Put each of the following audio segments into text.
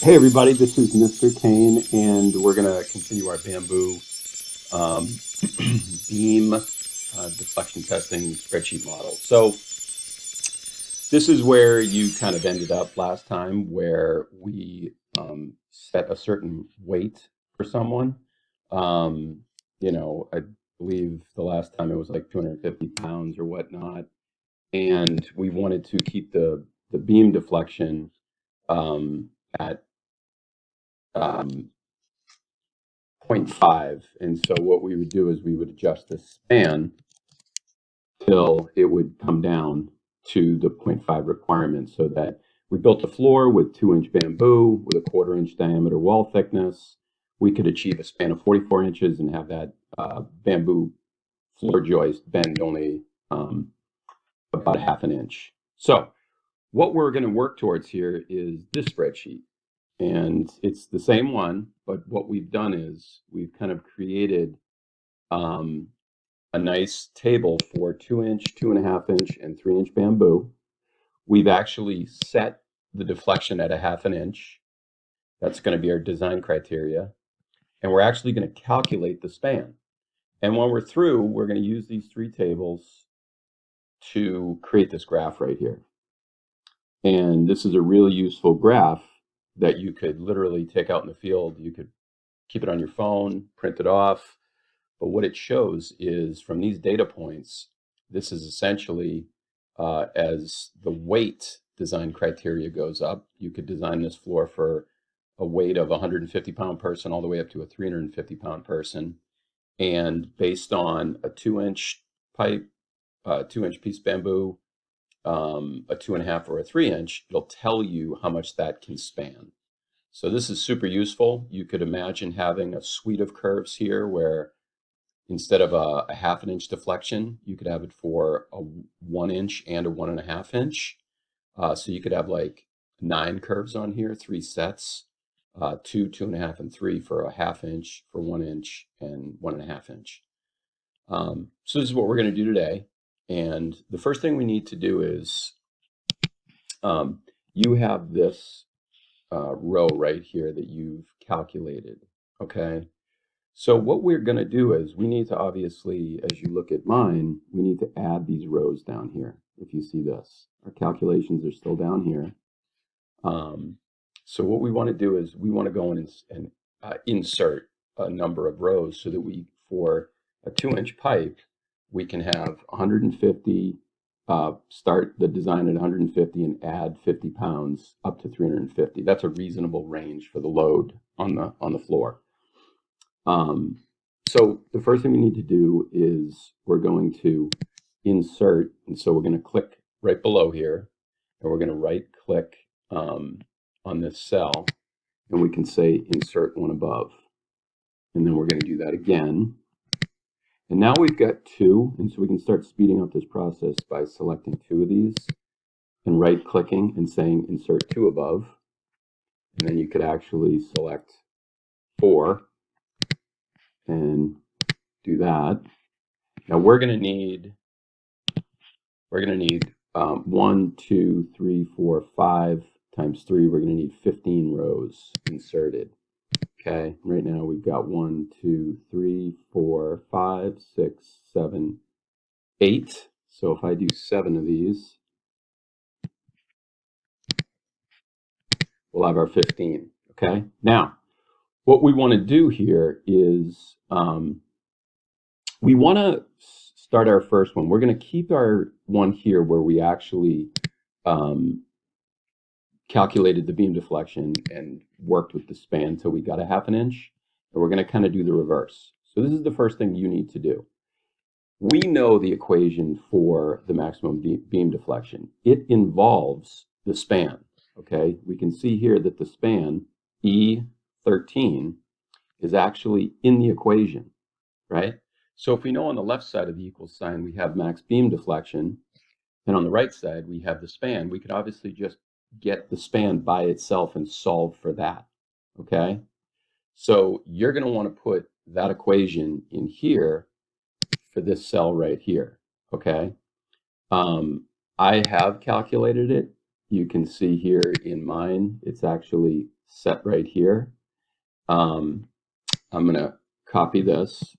Hey everybody, this is Mr. Kane, and we're going to continue our bamboo um, beam deflection testing spreadsheet model. So this is where you kind of ended up last time, where we set a certain weight for someone. Um, I believe the last time it was like 250 pounds or whatnot, and we wanted to keep the beam deflection at um, zero point 0.5. And so what we would do is we would adjust the span till it would come down to the zero point 0.5 requirement, so that we built a floor with 2-inch bamboo with a 1/4 inch diameter wall thickness. We could achieve a span of 44 inches and have that bamboo floor joist bend only about a 1/2 inch. So what we're going to work towards here is this spreadsheet. And it's the same one, but what we've done is we've kind of created um, a nice table for 2-inch, 2.5 inch, and 3-inch bamboo. We've actually set the deflection at a 1/2 inch. That's going to be our design criteria. And we're actually going to calculate the span. And when we're through, we're going to use these three tables to create this graph right here. And this is a really useful graph that you could literally take out in the field. You could keep it on your phone, print it off. But what it shows is from these data points, this is essentially as the weight design criteria goes up, you could design this floor for a weight of a 150-pound person all the way up to a 350-pound person. And based on a 2-inch pipe, 2-inch piece bamboo, a 2.5 or a 3-inch, it'll tell you how much that can span. So this is super useful. You could imagine having a suite of curves here where instead of a 1/2 inch deflection, you could have it for a 1 inch and a 1.5 inch. So you could have like 9 curves on here, 3 sets, 2, 2.5, and 3 for a 1/2 inch, for 1 inch, and 1.5 inch. So this is what we're going to do today. And the first thing we need to do is you have this row right here that you've calculated, okay? So what we're going to do is we need to obviously, as you look at mine, we need to add these rows down here. If you see this, our calculations are still down here. So what we want to do is we want to go in and insert a number of rows so that we, for a 2-inch pipe, we can have 150, start the design at 150 and add 50 pounds up to 350. That's a reasonable range for the load on the floor. So the first thing we need to do is we're going to insert, and so we're going to click right below here, and we're going to right click on this cell, and we can say insert one above. And then we're going to do that again. And now we've got 2, and so we can start speeding up this process by selecting 2 of these and right clicking and saying insert 2 above. And then you could actually select 4 and do that. Now we're going to need 1, 2, 3, 4, 5 times 3. We're going to need 15 rows inserted. Okay, right now we've got 1, 2, 3, 4, 5, 6, 7, 8. So if I do 7 of these, we'll have our 15. Okay, now what we want to do here is we want to start our first one. We're going to keep our one here where we actually calculated the beam deflection and worked with the span till we got a 1/2 inch. And we're going to kind of do the reverse. So this is the first thing you need to do. We know the equation for the maximum beam deflection. It involves the span. Okay, we can see here that the span, E13, is actually in the equation, right? So if we know on the left side of the equal sign we have max beam deflection, and on the right side we have the span, we could obviously just get the span by itself and solve for that, okay? So you're going to want to put that equation in here for this cell right here, okay? I have calculated it. You can see here in mine, it's actually set right here. I'm going to copy this.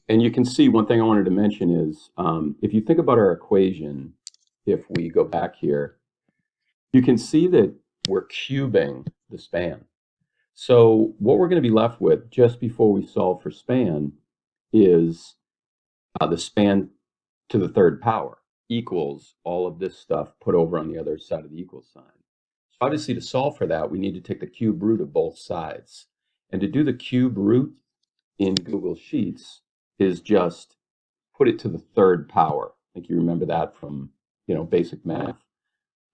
And you can see one thing I wanted to mention is if you think about our equation, if we go back here, you can see that we're cubing the span. So what we're going to be left with just before we solve for span is the span to the third power equals all of this stuff put over on the other side of the equal sign. So obviously to solve for that, we need to take the cube root of both sides. And to do the cube root in Google Sheets is just put it to the third power. I think you remember that from basic math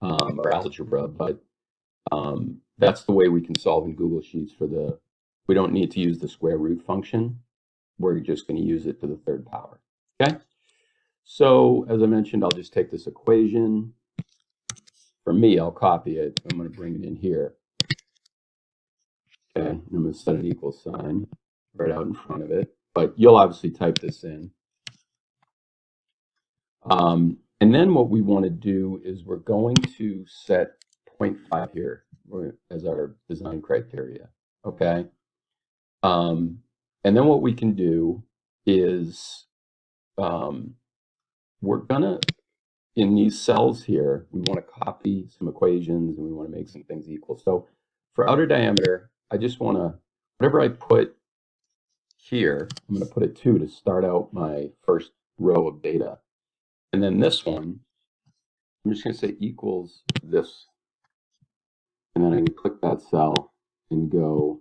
or algebra, but that's the way we can solve in Google Sheets we don't need to use the square root function. We're just going to use it to the third power. Okay? So as I mentioned, I'll just take this equation. For me, I'll copy it. I'm going to bring it in here. Okay, I'm going to set an equal sign right out in front of it. But you'll obviously type this in. And then what we want to do is we're going to set 0.5 here as our design criteria. Okay. And then what we can do is we're gonna, in these cells here, we want to copy some equations and we want to make some things equal. So for outer diameter, I just want to, whatever I put here, I'm going to put a 2 to start out my first row of data. And then this one, I'm just going to say equals this. And then I can click that cell and go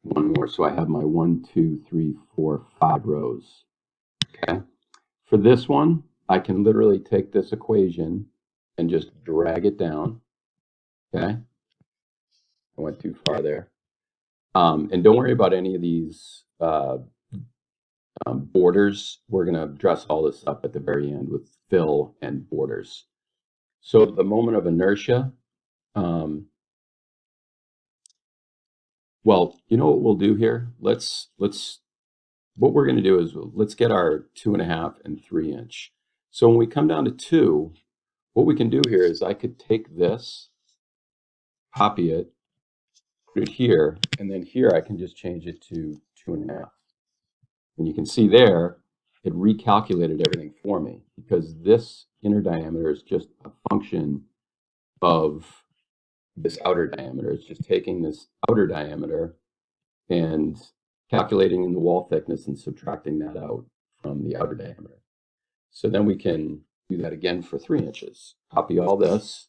one more. So I have my 1, 2, 3, 4, 5 rows. Okay. For this one, I can literally take this equation and just drag it down. Okay. I went too far there. And don't worry about any of these borders. We're going to dress all this up at the very end with fill and borders. So the moment of inertia, well, you know what we'll do here? What we're going to do is let's get our 2.5 and 3 inch. So when we come down to 2, what we can do here is I could take this, copy it, put it here, and then here I can just change it to 2.5. And you can see there, it recalculated everything for me because this inner diameter is just a function of this outer diameter. It's just taking this outer diameter and calculating in the wall thickness and subtracting that out from the outer diameter. So then we can do that again for 3 inches. Copy all this.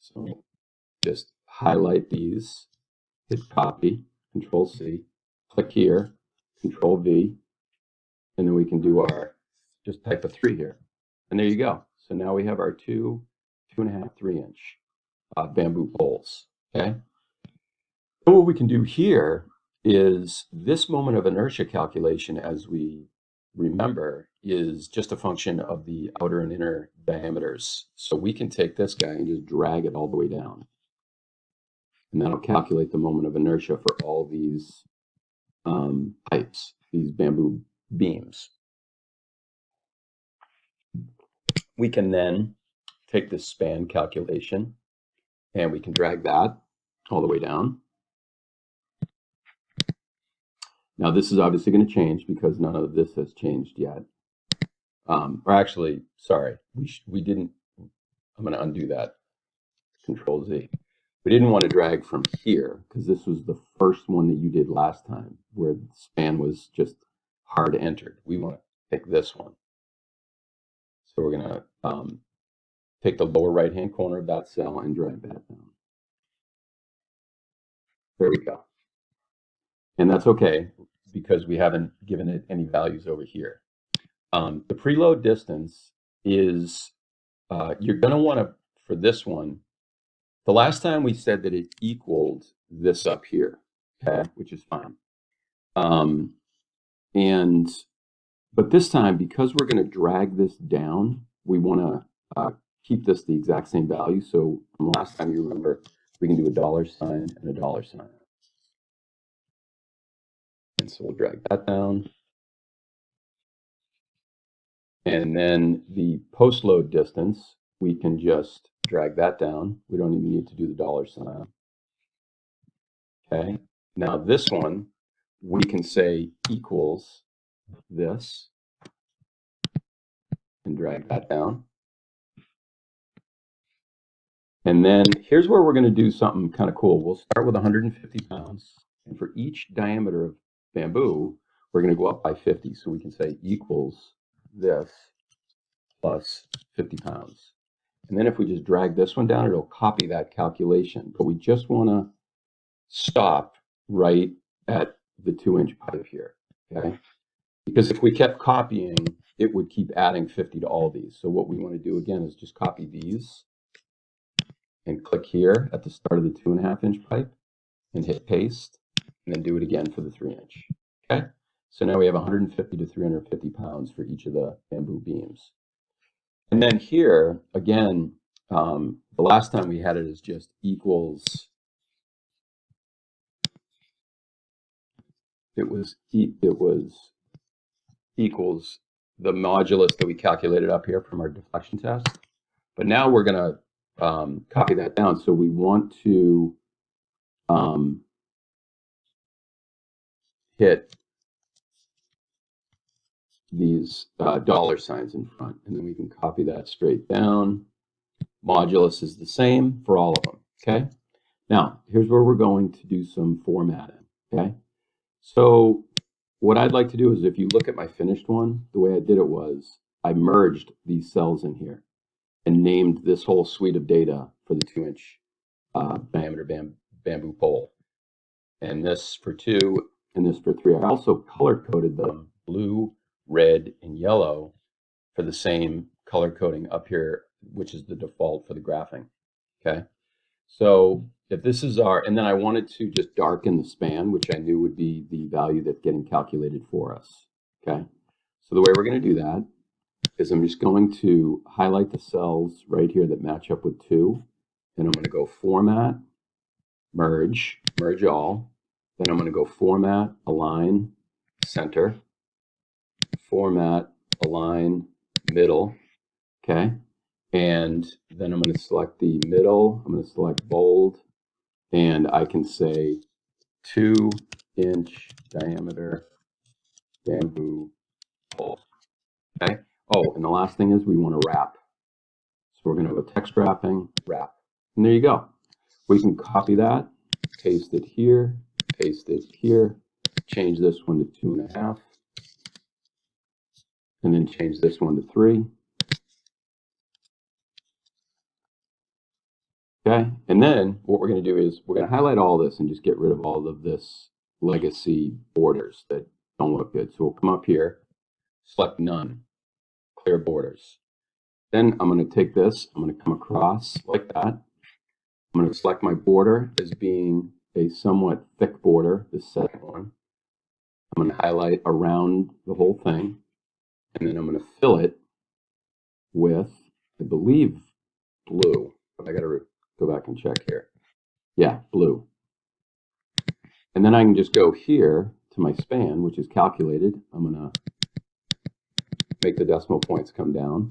So just highlight these, hit copy, Control C, click here, Control V, and then we can do just type a 3 here. And there you go. So now we have our 2, 2.5, 3 inch bamboo poles. Okay. And what we can do here is this moment of inertia calculation, as we remember, is just a function of the outer and inner diameters. So we can take this guy and just drag it all the way down. And that'll calculate the moment of inertia for all these pipes, these bamboo beams. We can then take this span calculation and we can drag that all the way down. Now this is obviously going to change because none of this has changed yet. Or actually, sorry, we didn't. I'm going to undo that. Control Z. We didn't want to drag from here because this was the first one that you did last time where the span was just hard entered. We want to pick this one. So we're going to take the lower right-hand corner of that cell and drag that down. There we go. And that's okay because we haven't given it any values over here. The preload distance is, you're going to want to, for this one, the last time we said that it equaled this up here, okay, which is fine. But this time, because we're going to drag this down, we want to keep this the exact same value. So from last time, you remember, we can do a dollar sign and a dollar sign. And so we'll drag that down. And then the post load distance we can just drag that down. We don't even need to do the dollar sign. Okay. Now this one, we can say equals this and drag that down. And then here's where we're going to do something kind of cool. We'll start with 150 pounds. And for each diameter of bamboo, we're going to go up by 50. So we can say equals this plus 50 pounds. And then if we just drag this one down, it'll copy that calculation. But we just want to stop right at the 2-inch pipe here, okay? Because if we kept copying, it would keep adding 50 to all these. So what we want to do again is just copy these and click here at the start of the 2.5-inch pipe and hit paste, and then do it again for the 3-inch, okay? So now we have 150 to 350 pounds for each of the bamboo beams. And then here, again, the last time we had it as just equals, it was equals the modulus that we calculated up here from our deflection test. But now we're going to copy that down. So we want to hit these dollar signs in front, and then we can copy that straight down. Modulus is the same for all of them, okay? Now, here's where we're going to do some formatting, okay? So what I'd like to do is, if you look at my finished one, the way I did it was I merged these cells in here and named this whole suite of data for the 2-inch diameter bamboo pole. And this for 2 and this for 3. I also color-coded them blue, red, and yellow for the same color coding up here, which is the default for the graphing, okay? So if this is our, and then I wanted to just darken the span, which I knew would be the value that's getting calculated for us, okay? So the way we're going to do that is I'm just going to highlight the cells right here that match up with 2, and I'm going to go Format, Merge, Merge All. Then I'm going to go Format, Align, Center, Format, Align, Middle, okay? And then I'm going to select the middle, I'm going to select bold, and I can say 2-inch diameter bamboo pole, okay? Oh, and the last thing is we want to wrap. So we're going to go text wrapping, wrap. And there you go. We can copy that, paste it here, change this one to 2.5, and then change this one to 3. Okay, and then what we're going to do is we're going to highlight all this and just get rid of all of this legacy borders that don't look good. So we'll come up here, select None, Clear Borders. Then I'm going to take this, I'm going to come across like that. I'm going to select my border as being a somewhat thick border, this second one. I'm going to highlight around the whole thing, and then I'm going to fill it with, I believe, blue. But I got to go back and check here. Yeah, blue. And then I can just go here to my span, which is calculated. I'm going to make the decimal points come down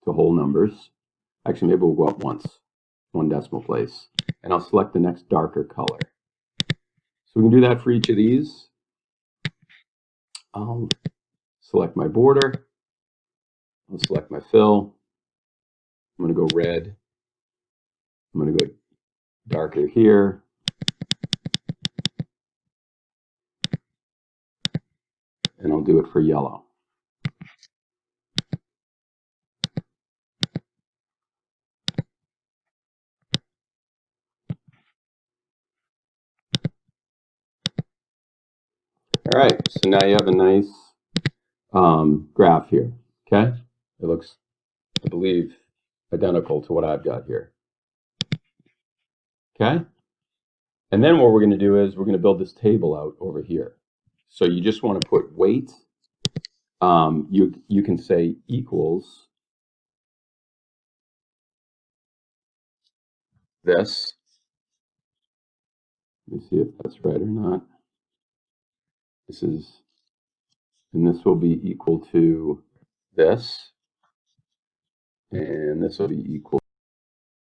to whole numbers. Actually, maybe we'll go up once, 1 decimal place. And I'll select the next darker color. So we can do that for each of these. I'll select my border. I'll select my fill. I'm going to go red. I'm going to go darker here. And I'll do it for yellow. All right, so now you have a nice graph here, okay? It looks, I believe, identical to what I've got here, okay? And then what we're going to do is we're going to build this table out over here. So you just want to put weight. You can say equals this. Let me see if that's right or not. This is, and this will be equal to this. and this will be equal